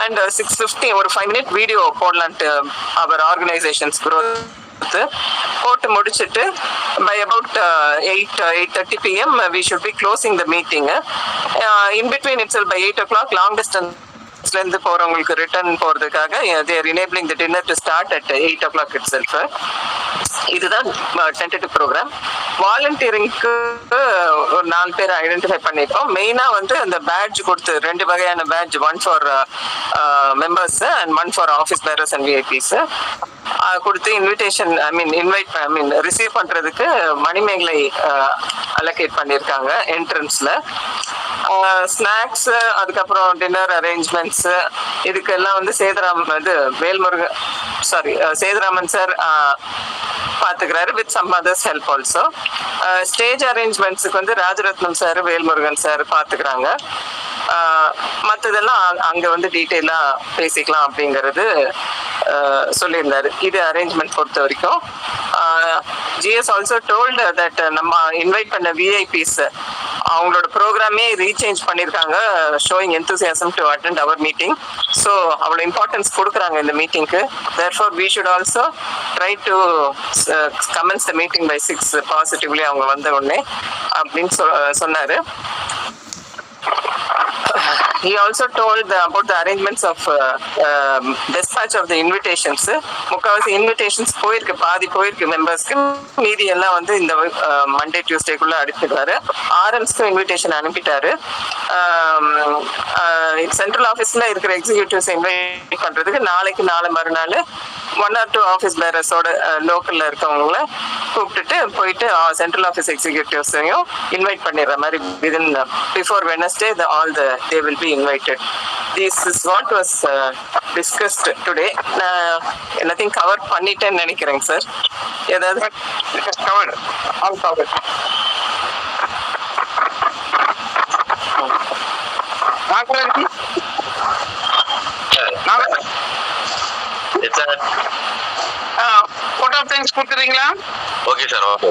and 6:50 ஒரு 5-minute video போடலான்ட்டு our organization's growth போட்டு முடிச்சிட்டு by about 8:30 p.m. we should be closing the meeting. In between itself by 8 o'clock long distance இருந்து போறவங்களுக்கு return போறதுக்காக they are enabling the dinner to start at 8 o'clock itself. இதுதான் tentative program. வாலண்டியரிங்க்கு ஒரு 4 பேர் identify பண்ணிருக்கோம். மெயினா வந்து அந்த பேட்ஜ் கொடுத்து 2 வகையான badge, one for members and one for office bearers and VIPs கொடுத்து இன்விடேஷன் ரிசீவ் பண்றதுக்கு மணிமேகலை அலோகேட் பண்ணியிருக்காங்க என்ட்ரன்ஸ்ல. ஸ்நாக்ஸ், அதுக்கப்புறம் டின்னர் அரேஞ்ச்மெண்ட்ஸ், இதுக்கெல்லாம் வந்து சேதுராமன் சார் பாத்துக்கிறாரு with some others help also. Stage அரேஞ்ச்மெண்ட்ஸுக்கு வந்து ராஜரத்னம் சார், வேல்முருகன் சார் பாத்துக்கிறாங்க. மற்றதெல்லாம் அங்க வந்து டீட்டெயிலா பேசிக்கலாம் அப்படிங்கிறது சொல்லியிருந்தாரு. இது அரேஞ்ச்மெண்ட் பொறுத்த வரைக்கும். GS ஆல்சோ டோல்டு தட் நம்ம இன்வைட் பண்ண விஐபிஸ் அவங்களோட ப்ரோக்ராமே ரீசேஞ்ச் பண்ணியிருக்காங்க, showing enthusiasm to attend our meeting. So அவ்வளோ இம்பார்ட்டன்ஸ் கொடுக்குறாங்க இந்த மீட்டிங்க்கு. Therefore we should also try to commence the meeting by 6 positively அவங்க வந்த உடனே அப்படின்னு சொன்னாரு. He also told about the arrangements of dispatch of the invitations. முக்காவாசி இன்விடேஷன்ஸ் போயிருக்கு, பாதி போயிருக்கு மெம்பர்ஸ்க்கு, மீதி எல்லாம் வந்து இந்த மண்டே டியூஸ்டேக்குள்ள அனுப்பிடுவாரு. RMஸ்க்கு இன்விடேஷன் அனுப்பிட்டாரு. சென்ட்ரல் ஆஃபீஸ்ல இருக்கிற எக்ஸிக்யூட்டிவ்ஸ் இன்வைட் பண்றதுக்கு நாளைக்கு நாளை மறுநாள் 1 or 2 ஆஃபீஸ் பேரர்ஸோட லோக்கல்ல இருக்கவங்கள கூப்பிட்டுட்டு போயிட்டு சென்ட்ரல் ஆஃபீஸ் எக்ஸிக்யூட்டிவ்ஸையும் இன்வைட் பண்ணிடுற மாதிரி within before Wednesday all they will be invited. This is what was discussed today. Nothing cover பண்ணிட்டேன்னு நினைக்கிறேங்க சார். ஏதாவது covered, all covered. What of things கொடுக்குறீங்களா? Okay sir, okay.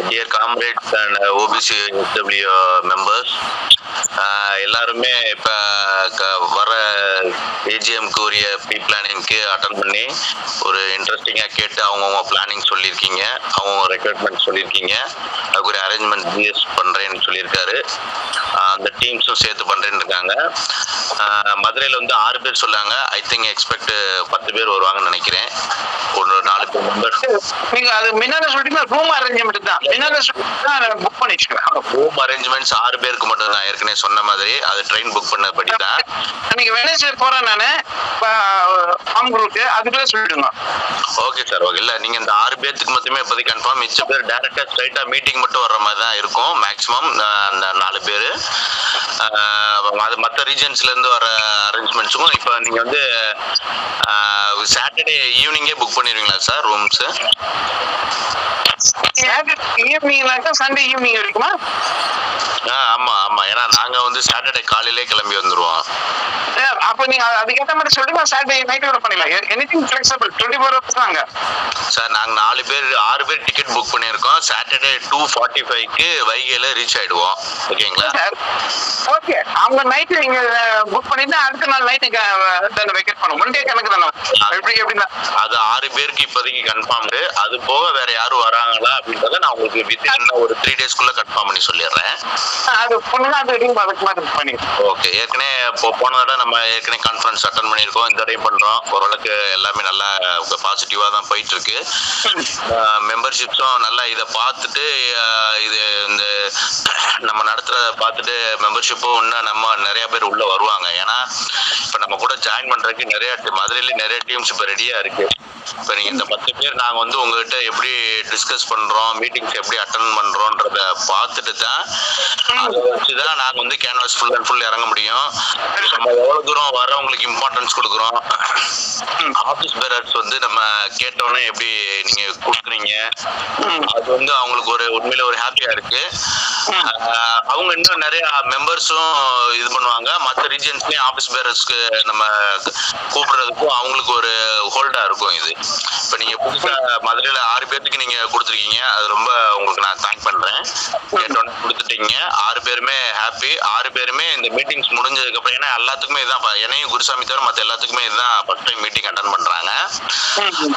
Dear comrades and OBC SW members, எல்லாருமே இப்போ வர AGMக்கு உரிய pre பிளானிங்க்கு attend பண்ணி ஒரு இன்ட்ரெஸ்டிங்காக கேட்டு அவங்கவுங்க பிளானிங் சொல்லியிருக்கீங்க, அவங்க ரெக்ரூட்மெண்ட் சொல்லியிருக்கீங்க, அதுக்குரிய அரேஞ்ச்மெண்ட் GS பண்ணுறேன்னு சொல்லியிருக்காரு. அந்த டீம்ஸும் சேர்த்து பண்ணுறேன்னு இருக்காங்க. மதுரையில் வந்து 6 பேர் சொல்லாங்க. ஐ திங்க் எக்ஸ்பெக்ட் 10 பேர் வருவாங்கன்னு நினைக்கிறேன். ஒரு 4 பேர் மெம்பர்ஸ். நீங்க அது முன்னால சொல்லிட்டீங்க, ரூம் அரேஞ்ச்மெண்ட் தான் முன்னால சொல்லிட்டு புக் பண்ணி வச்சுக்கலாம். ரூம் அரேஞ்ச்மெண்ட்ஸ் 6 பேருக்கு மட்டும் தான் ஏற்கனவே சொன்ன மாதிரி, அது ட்ரெயின் புக் பண்ணபடி தான். நீங்க வெனஸ்டே போறேன் நானு அவங்களுக்கு அதுக்குள்ள சொல்லிடுங்க. Okay sir, okay. இல்லை நீங்கள் இந்த 6 பேர்த்துக்கு மட்டுமே இப்போதைக்கு கன்ஃபார்ம். மிச்ச பேர் டேரெக்டாக ஸ்ட்ரைட்டாக மீட்டிங் மட்டும் வர்ற மாதிரி தான் இருக்கும் மேக்ஸிமம். அந்த 4 பேர் அது மற்ற ரீஜன்ஸ்லேருந்து வர அரேஞ்ச்மெண்ட்ஸுக்கும் இப்போ நீங்கள் வந்து சாட்டர்டே ஈவினிங்கே புக் பண்ணிடுவீங்களா சார் ரூம்ஸு? ஈவினிங்னாக்கா சண்டே ஈவினிங் இருக்குமா? ஆமாம் ஆமாம், ஏன்னா நாங்கள் வந்து சாட்டர்டே காலையிலே கிளம்பி வந்துடுவோம். அப்போ நீங்க அதுக்கேற்ற மாதிரி சொல்லுங்க, சாட்டர்டே நைட் கூட பண்ணிடலாம். எனிதிங் ஃபிளெக்சிபிள், 24 hours தாங்க சார். நாங்கள் 6 பேர் டிக்கெட் புக் பண்ணியிருக்கோம். சாட்டர்டே 2:45க்கு வைகையில் ரீச் ஆகிடுவோம். ஓகேங்களா சார்? ஓகே, அவங்க நைட்டு நீங்க புக் பண்ணிட்டு அடுத்த நாள் நைட்டுக்கு தானே வெக்கேட் பண்ணுவோம். 1 டே கணக்கு தானே? எப்படின்னா அது 6 பேருக்கு இப்போதைக்கு கன்ஃபார்ம்டு. அது போக வேற யாரும் வராங்க பண்ணுவாங்களா அப்படின்றத நான் உங்களுக்கு வித்தின் ஒரு 3 daysக்குள்ள கன்ஃபார்ம் பண்ணி சொல்லிடுறேன். அது பொண்ணுங்க அது வரைக்கும் அதுக்கு மாதிரி பண்ணிடுறோம். ஓகே, ஏற்கனவே போன தடவை நம்ம ஏற்கனவே கான்ஃபரன்ஸ் அட்டன் பண்ணியிருக்கோம், இந்த தடவை பண்றோம். ஓரளவுக்கு எல்லாமே நல்லா பாசிட்டிவா தான் போயிட்டு இருக்கு. மெம்பர்ஷிப்ஸும் நல்லா இதை பார்த்துட்டு இது இந்த நம்ம நடத்துறத பார்த்துட்டு மெம்பர்ஷிப்பும் இன்னும் நம்ம நிறைய பேர் உள்ள வருவாங்க. ஏன்னா இப்போ நம்ம கூட ஜாயின் பண்றதுக்கு நிறைய மதுரையில நிறைய டீம்ஸ் இப்போ ரெடியா இருக்கு. இப்போ நீங்க இந்த 10 பேர் நாங்கள் வந்து உங்ககிட்ட எப்படி டிஸ்கஸ் பண்றோம், மீட்டிங்ஸ் எப்படி அட்டன் பண்றோன்றத பார்த்துட்டு தான் அதை வச்சுதான் நாங்கள் வந்து கேன்வாஸ் ஃபுல் அண்ட் ஃபுல் இறங்க முடியும். நம்ம எவ்வளவு தூரம் வரவங்களுக்கு இம்பார்ட்டன்ஸ் கொடுக்குறோம், ஆஃபீஸ் பேரர்ஸ் வந்து நம்ம கேட்டோன்னே எப்படி நீங்க கொடுக்குறீங்க, அது வந்து அவங்களுக்கு ஒரு உண்மையில ஒரு ஹாப்பியா இருக்கு. அவங்க இன்னும் நிறைய மெம்பர்ஸும் இது பண்ணுவாங்க. மற்ற ரீஜன்ஸ்லயும் ஆஃபீஸ் பேரர்ஸ்க்கு நம்ம கூப்பிடுறதுக்கும் அவங்களுக்கு ஒரு ஹோல்டா இருக்கும். இது இப்ப நீங்க புதுசா மதுரையில 6 பேருக்கு நீங்க கொடுத்துருக்கீங்க, அது ரொம்ப உங்களுக்கு நான் தேங்க் பண்றேன். கேட்டோன்னு கொடுத்துட்டீங்க, 6 பேருமே ஹாப்பி. 6 பேருமே இந்த மீட்டிங்ஸ் முடிஞ்சதுக்கு அப்புறம், ஏன்னா எல்லாத்துக்குமே இதுதான், என்னையும் குருசாமி தவிர மற்ற எல்லாத்துக்குமே இதுதான் ஃபர்ஸ்ட் டைம் மீட்டிங் அட்டன் பண்றாங்க.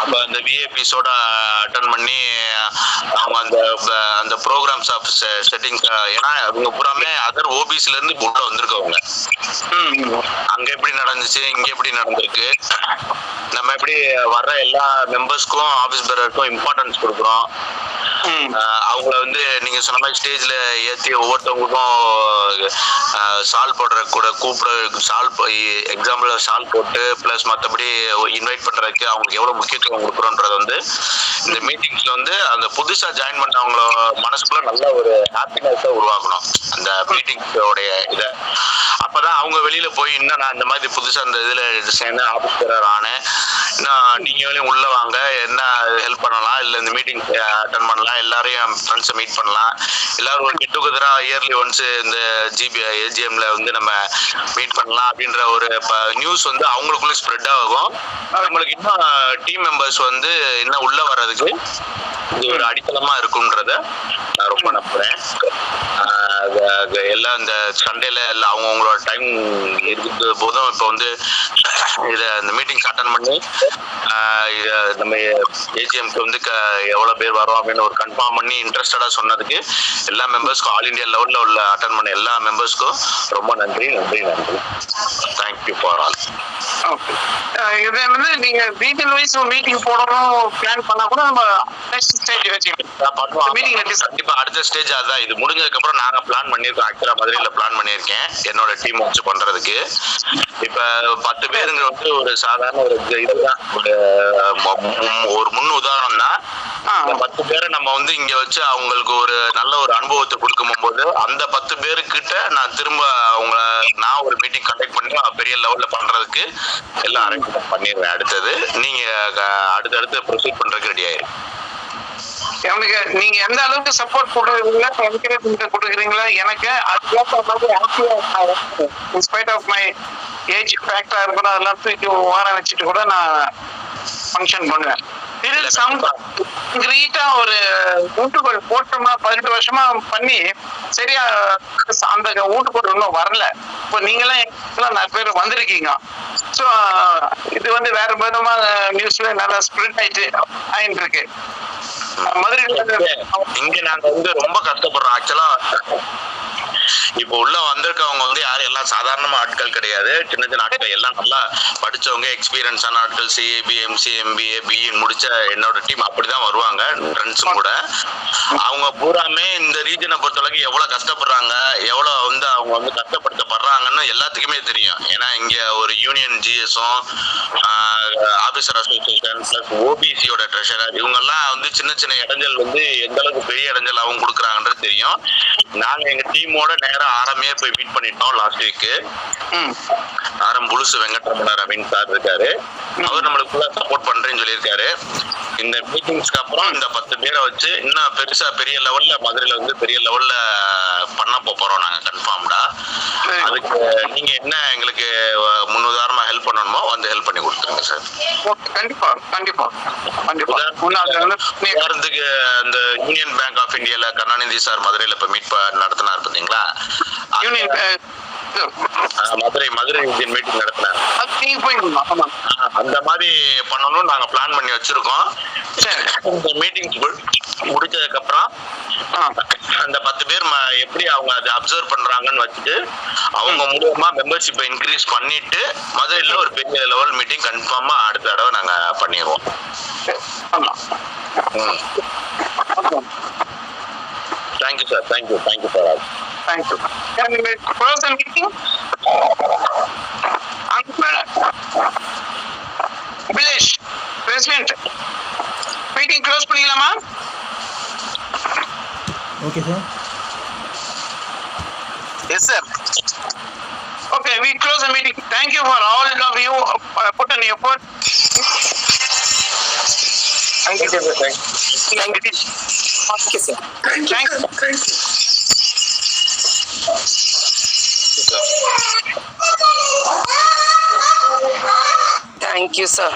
அப்ப அந்த விஐபிஸோட அட்டன் பண்ணி அவங்க அந்த ப்ரோக்ராம்ஸ் ஆஃப் செட்டிங்ஸ், ஏன்னா அவங்க பூராமே அதர் ஓபிஸ்ல இருந்து உள்ள வந்திருக்கவங்க. அங்க எப்படி நடந்துச்சு, இங்க எப்படி நடந்திருக்கு, நம்ம எப்படி வர்ற எல்லா மெம்பர்ஸ்க்கும் ஆபீஸ் பேரருக்கும் இம்பார்ட்டன்ஸ் கொடுக்குறோம். அவங்கள வந்து நீங்க சொன்ன மாதிரி ஸ்டேஜ்ல ஏற்றி ஒவ்வொருத்தவங்களுக்கும் ஷால் போடுற கூட கூப்பிட ஷால் எக்ஸாம்பிள் ஷால் போட்டு பிளஸ் மற்றபடி இன்வைட் பண்றதுக்கு அவங்களுக்கு எவ்வளவு முக்கியத்துவம் கொடுக்குறோன்றது வந்து இந்த மீட்டிங்ஸ்ல வந்து அந்த புதுசா ஜாயின் பண்ணவங்கள மனசுக்குள்ள நல்ல ஒரு ஹாப்பினஸை உருவாக்கணும் அந்த மீட்டிங்ஸோடைய இதை. அப்பதான் அவங்க வெளியில போய் இன்னும் நான் இந்த மாதிரி புதுசா அந்த இதுல சேர்ந்து ஆபீஸ் பேரர் ஆனேன், இன்னும் நீங்களும் உள்ள வாங்க, என்ன ஹெல்ப் பண்ணலாம், இல்ல இந்த மீட்டிங் அட்டன் பண்ணலாம், எல்லாரையும் ஃப்ரெண்ட்ஸை மீட் பண்ணலாம், எல்லாரும் ஒரு கெட் டுகெதரா இயர்லி ஒன்ஸ் இந்த ஏஜிஎம்ல வந்து நம்ம மீட் பண்ணலாம் அப்படின்ற ஒரு நியூஸ் வந்து அவங்களுக்குள்ள ஸ்ப்ரெட் ஆகும். நம்மளுக்கு இன்னும் டீம் மெம்பர்ஸ் வந்து இன்னும் உள்ள வர்றதுக்கு இது ஒரு அடித்தளமா இருக்கும்ன்றத நான் ரொம்ப நம்புறேன். எல்லாம் இந்த சண்டேல எல்லாம் அவங்களோட டைம் இருக்கிற போதும் இப்போ வந்து இதை இந்த மீட்டிங்ஸ் அட்டன் பண்ணி நம்ம ஏஜிஎம்க்கு வந்து எவ்வளோ பேர் வரோம் அப்படின்னு ஒரு கன்ஃபார்ம் பண்ணி இன்ட்ரெஸ்டடா சொன்னதுக்கு எல்லா மெம்பர்ஸ்க்கும் ஆல் இண்டியா லெவலில் உள்ள அட்டன் பண்ண எல்லா மெம்பர்ஸ்க்கும் ரொம்ப நன்றி. Thank you for all. ஓகே, இதே வந்து நீங்க ரீஜன் வைஸ் மீட்டிங் போடணும் பிளான் பண்ணா கூட நம்ம நெக்ஸ்ட் ஸ்டேஜ் வச்சுக்கலாம். மீட்டிங் கண்டிப்பா அடுத்த ஸ்டேஜ் அதான். இது முடிஞ்சதுக்கு அப்புறம் நாங்க பிளான் பண்ணிருக்கோம். ஆக்சுவலா மதுரையில பிளான் பண்ணிருக்கேன் என்னோட டீம் வச்சு பண்றதுக்கு. இப்ப 10 பேருங்கிற வந்து ஒரு சாதாரண ஒரு இதுதான், ஒரு முன் உதாரணம் தான். 10 பேரை நம்ம வந்து இங்க வச்சு அவங்களுக்கு ஒரு நல்ல ஒரு அனுபவத்தை கொடுக்கும் போது அந்த 10 பேருக்கிட்ட நான் திரும்ப நான் ஒரு மீட்டிங் கண்டக்ட் பண்ணி பெரிய லெவல்ல பண்றதுக்கு எல்லாம் அரேஞ்ச்மெண்ட் பண்ணிடுவேன். அடுத்தது நீங்க அடுத்தடுத்து ப்ரொசீட் பண்றதுக்கு ரெடி ஆயிருக்கு. எனக்கு நீங்க எந்த அளவுக்கு சப்போர்ட் கொடுக்குறீங்களா, என்கரேஜ்மெண்ட் கொடுக்குறீங்களா, எனக்கு அதுக்கேற்ற மாதிரி இன்ஸ்பைட் ஆஃப் மை ஏஜ் ஃபேக்டரா இருக்கணும், அதெல்லாம் தூக்கி வாரம் வச்சுட்டு கூட நான் ஃபங்க்ஷன் பண்ணுவேன். ஒரு ஊட்டுக்கோள் போட்டோம்னா 18 வருஷமா பண்ணி சரியா அந்த ஊட்டுக்கோள் இன்னும் வரல. இப்போ நீங்களாம் நிறைய பேர் வந்திருக்கீங்க. ஸோ இது வந்து வேற விதமா நியூஸ்ல நல்லா ஸ்ப்ரெட் ஆயிட்டு இருக்கு. இங்க நாங்க வந்து ரொம்ப கஷ்டப்படுறோம். ஆக்சுவலா இப்போ உள்ள வந்திருக்கவங்க வந்து யாரும் எல்லாம் சாதாரணமா ஆட்கள் கிடையாது, சின்ன சின்ன ஆட்கள், எல்லாம் நல்லா படிச்சவங்க, எக்ஸ்பீரியன்ஸான ஆட்கள், சிஏபி, எம்சி, எம்பிஏ, பிஇ முடிச்ச என்னோட டீம் அப்படிதான் வருவாங்க. ஃப்ரெண்ட்ஸும் கூட அவங்க பூராமே இந்த ரீஜனை பொறுத்தளவுக்கு எவ்வளவு கஷ்டப்படுறாங்க, எவ்வளவு வந்து அவங்க வந்து கஷ்டப்படுத்தப்படுறாங்கன்னு எல்லாத்துக்குமே தெரியும். ஏன்னா இங்க ஒரு யூனியன் ஜிஎஸும் ஆபீசர் அசோசியேஷன் பிளஸ் ஓபிசியோட ட்ரெஷரர் இவங்கெல்லாம் வந்து சின்ன சின்ன இடைஞ்சல் வந்து எந்த அளவுக்கு பெரிய இடைஞ்சல் அவங்க கொடுக்குறாங்கன்றது தெரியும். நாங்க எங்க டீமோட நேரம் ஆரம்பியே போய் மீட் பண்ணிட்டோம் லாஸ்ட் வீக். ஆரம் புலுசு வெங்கட்ரமண ரவீன் சார் இருக்காரு, அவர் நம்மளுக்கு ஃபுல்லா சப்போர்ட் பண்றேன்னு சொல்லியிருக்காரு. இந்த மீட்டிங்ஸ்க்கு அப்புறம் இந்த 10 பேரை வச்சு இன்னும் பெருசா பெரிய லெவல்ல மதுரையில வந்து பெரிய லெவல்ல பண்ண போறோம் நாங்க கன்ஃபார்ம்டா. அதுக்கு நீங்க என்ன எங்களுக்கு முன்னுதாரணமா ஹெல்ப் பண்ணணுமோ வந்து ஹெல்ப் பண்ணி கொடுத்துருங்க சார். கண்டிப்பா கண்டிப்பா கண்டிப்பா. உதாரணத்துக்கு அந்த யூனியன் பேங்க் ஆஃப் இந்தியால கருணாநிதி சார் மதுரையில இப்ப மீட் நடத்தினார் பாத்தீங்களா, மதுரை ரீஜன் மீட்டிங் நடத்தினாங்க. நீங்க போயிருந்தோம். ஆமா. அந்த மாதிரி பண்ணணும்னு நாங்க பிளான் பண்ணி வச்சிருக்கோம். சரி. இந்த மீட்டிங் முடிச்சதுக்கு அப்புறம் அந்த 10 பேர் எப்படி அவங்க அதை அப்சர்வ் பண்றாங்கன்னு வச்சுட்டு அவங்க மூலமா மெம்பர்ஷிப்பை இன்க்ரீஸ் பண்ணிட்டு மதுரையில ஒரு பெரிய லெவல் மீட்டிங் கன்ஃபார்மா அடுத்த தடவை நாங்க பண்ணிடுவோம். ஆமா. Thank you sir. Thank you for all. Thank you. Can we close the meeting? Bilesh, President, meeting close பண்ணிக்கலாமா? Okay, sir. Yes, sir. Okay, we close the meeting. Thank you for all of you put an effort. Thank you. Thank you, sir. Thank you. Thank you, sir.